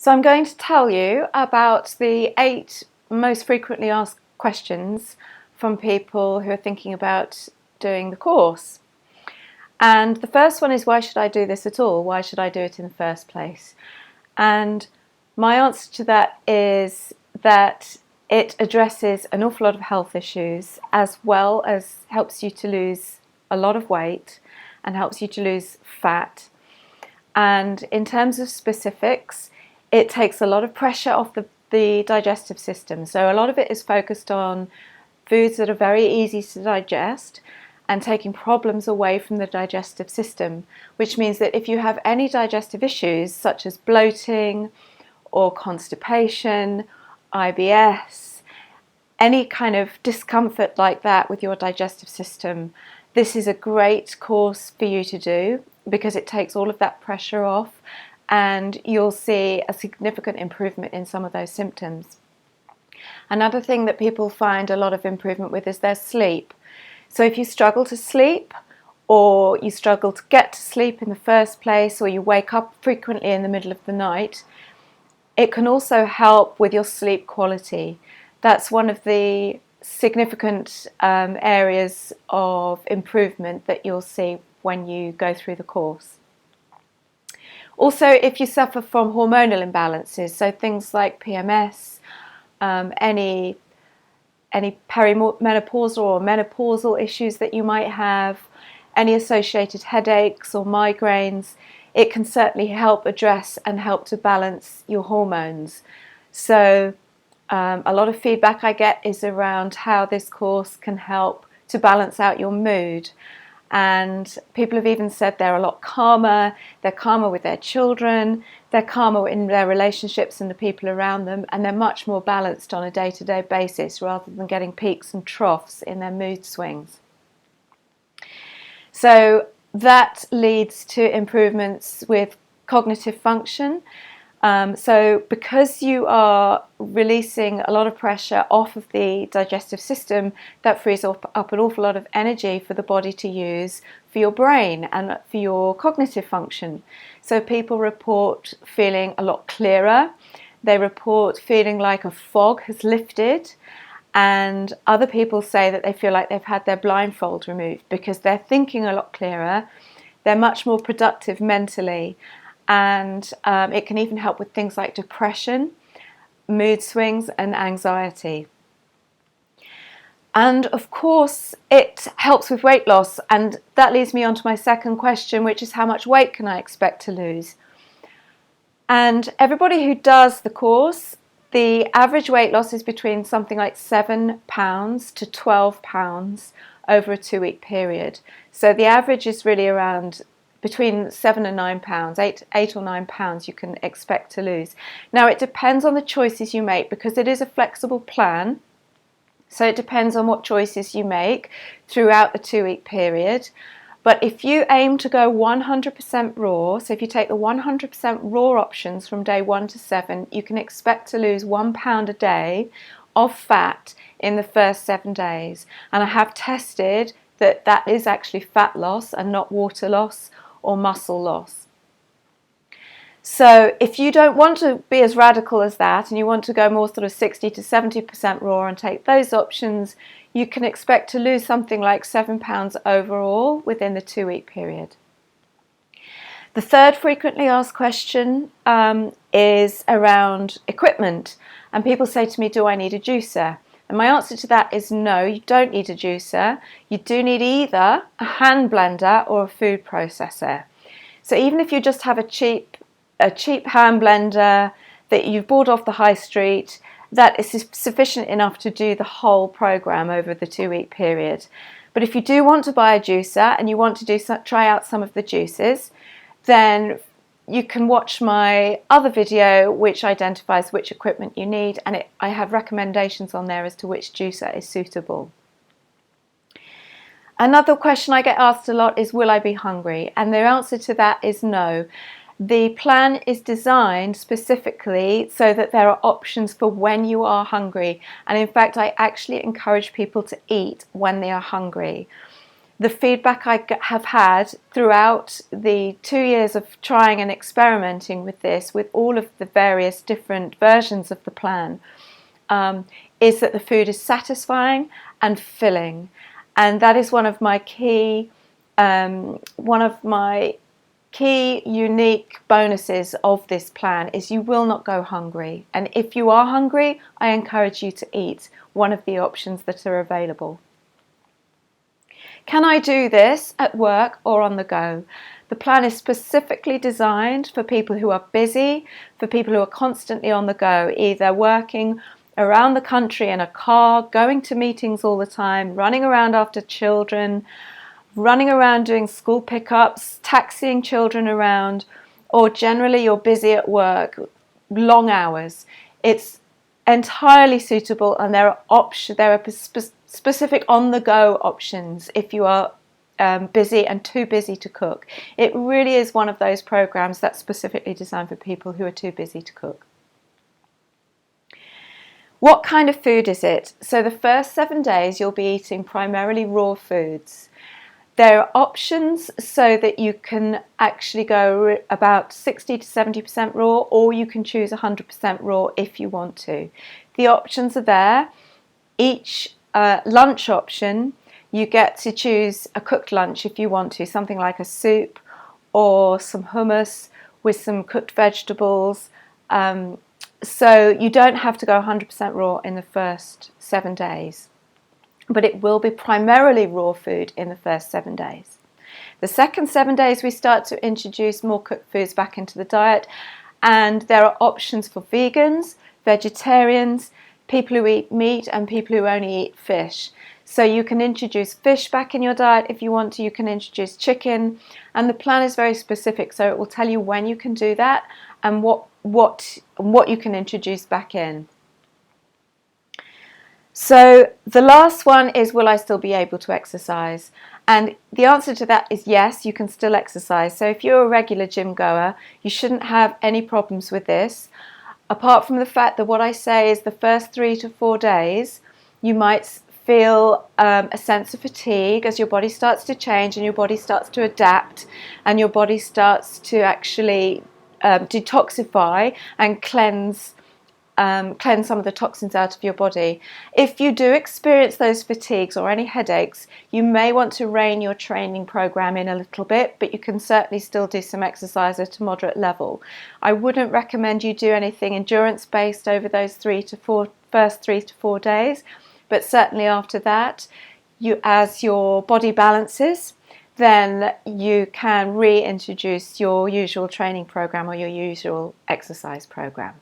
So I'm going to tell you about the 8 most frequently asked questions from people who are thinking about doing the course. And the first one is, why should I do this at all? Why should I do it in the first place? And my answer to that is that it addresses an awful lot of health issues, as well as helps you to lose a lot of weight and helps you to lose fat. And in terms of specifics, it takes a lot of pressure off the digestive system. So a lot of it is focused on foods that are very easy to digest and taking problems away from the digestive system, which means that if you have any digestive issues such as bloating or constipation, IBS, any kind of discomfort like that with your digestive system, this is a great course for you to do because it takes all of that pressure off and you'll see a significant improvement in some of those symptoms. Another thing that people find a lot of improvement with is their sleep. So if you struggle to sleep, or you struggle to get to sleep in the first place, or you wake up frequently in the middle of the night, it can also help with your sleep quality. That's one of the significant areas of improvement that you'll see when you go through the course. Also, if you suffer from hormonal imbalances, so things like PMS, any perimenopausal or menopausal issues that you might have, any associated headaches or migraines, it can certainly help address and help to balance your hormones. So a lot of feedback I get is around how this course can help to balance out your mood. And people have even said they're a lot calmer, they're calmer with their children, they're calmer in their relationships and the people around them, and they're much more balanced on a day-to-day basis rather than getting peaks and troughs in their mood swings. So that leads to improvements with cognitive function. So because you are releasing a lot of pressure off of the digestive system, that frees up an awful lot of energy for the body to use for your brain and for your cognitive function. So people report feeling a lot clearer. They report feeling like a fog has lifted. And other people say that they feel like they've had their blindfold removed because they're thinking a lot clearer. They're much more productive mentally. And it can even help with things like depression, mood swings, and anxiety. And of course, it helps with weight loss. And that leads me on to my second question, which is how much weight can I expect to lose? And everybody who does the course, the average weight loss is between something like 7 pounds to 12 pounds over a 2-week period. So the average is really around between 7 and 9 pounds, 8 or 9 pounds you can expect to lose. Now it depends on the choices you make because it is a flexible plan. So it depends on what choices you make throughout the 2-week period. But if you aim to go 100% raw, so if you take the 100% raw options from day 1 to 7, you can expect to lose 1 pound a day of fat in the first 7 days. And I have tested that is actually fat loss and not water loss or muscle loss. So if you don't want to be as radical as that and you want to go more sort of 60 to 70% raw and take those options, you can expect to lose something like 7 pounds overall within the 2-week period. The third frequently asked question is around equipment. And people say to me, do I need a juicer? And my answer to that is no, you don't need a juicer. You do need either a hand blender or a food processor. So even if you just have a cheap hand blender that you've bought off the high street, that is sufficient enough to do the whole program over the 2-week period. But if you do want to buy a juicer and you want to try out some of the juices, then you can watch my other video which identifies which equipment you need, and I have recommendations on there as to which juicer is suitable. Another question I get asked a lot is, will I be hungry? And the answer to that is no. The plan is designed specifically so that there are options for when you are hungry. And in fact, I actually encourage people to eat when they are hungry. the feedback I have had throughout the 2 years of trying and experimenting with this, with all of the various different versions of the plan, is that the food is satisfying and filling. And that is one of my key unique bonuses of this plan, is you will not go hungry. And if you are hungry, I encourage you to eat one of the options that are available. Can I do this at work or on the go? The plan is specifically designed for people who are busy, for people who are constantly on the go, either working around the country in a car, going to meetings all the time, running around after children, running around doing school pickups, taxiing children around, or generally you're busy at work, long hours. It's entirely suitable, and there are specific on-the-go options if you are busy and too busy to cook. It really is one of those programs that's specifically designed for people who are too busy to cook. What kind of food is it? So the first 7 days you'll be eating primarily raw foods. There are options so that you can actually go about 60 to 70% raw, or you can choose 100% raw if you want to. The options are there. Each lunch option, you get to choose a cooked lunch if you want to, something like a soup or some hummus with some cooked vegetables. So you don't have to go 100% raw in the first 7 days. But it will be primarily raw food in the first 7 days. The second 7 days we start to introduce more cooked foods back into the diet, and there are options for vegans, vegetarians, people who eat meat, and people who only eat fish. So you can introduce fish back in your diet if you want to, you can introduce chicken, and the plan is very specific, so it will tell you when you can do that and what you can introduce back in. So the last one is, will I still be able to exercise? And the answer to that is yes, you can still exercise. So if you're a regular gym goer, you shouldn't have any problems with this, apart from the fact that what I say is the first 3 to 4 days, you might feel a sense of fatigue as your body starts to change and your body starts to adapt and your body starts to actually detoxify and cleanse some of the toxins out of your body. If you do experience those fatigues or any headaches, you may want to rein your training program in a little bit, but you can certainly still do some exercise at a moderate level. I wouldn't recommend you do anything endurance-based over those first 3 to 4 days, but certainly after that, as your body balances, then you can reintroduce your usual training program or your usual exercise program.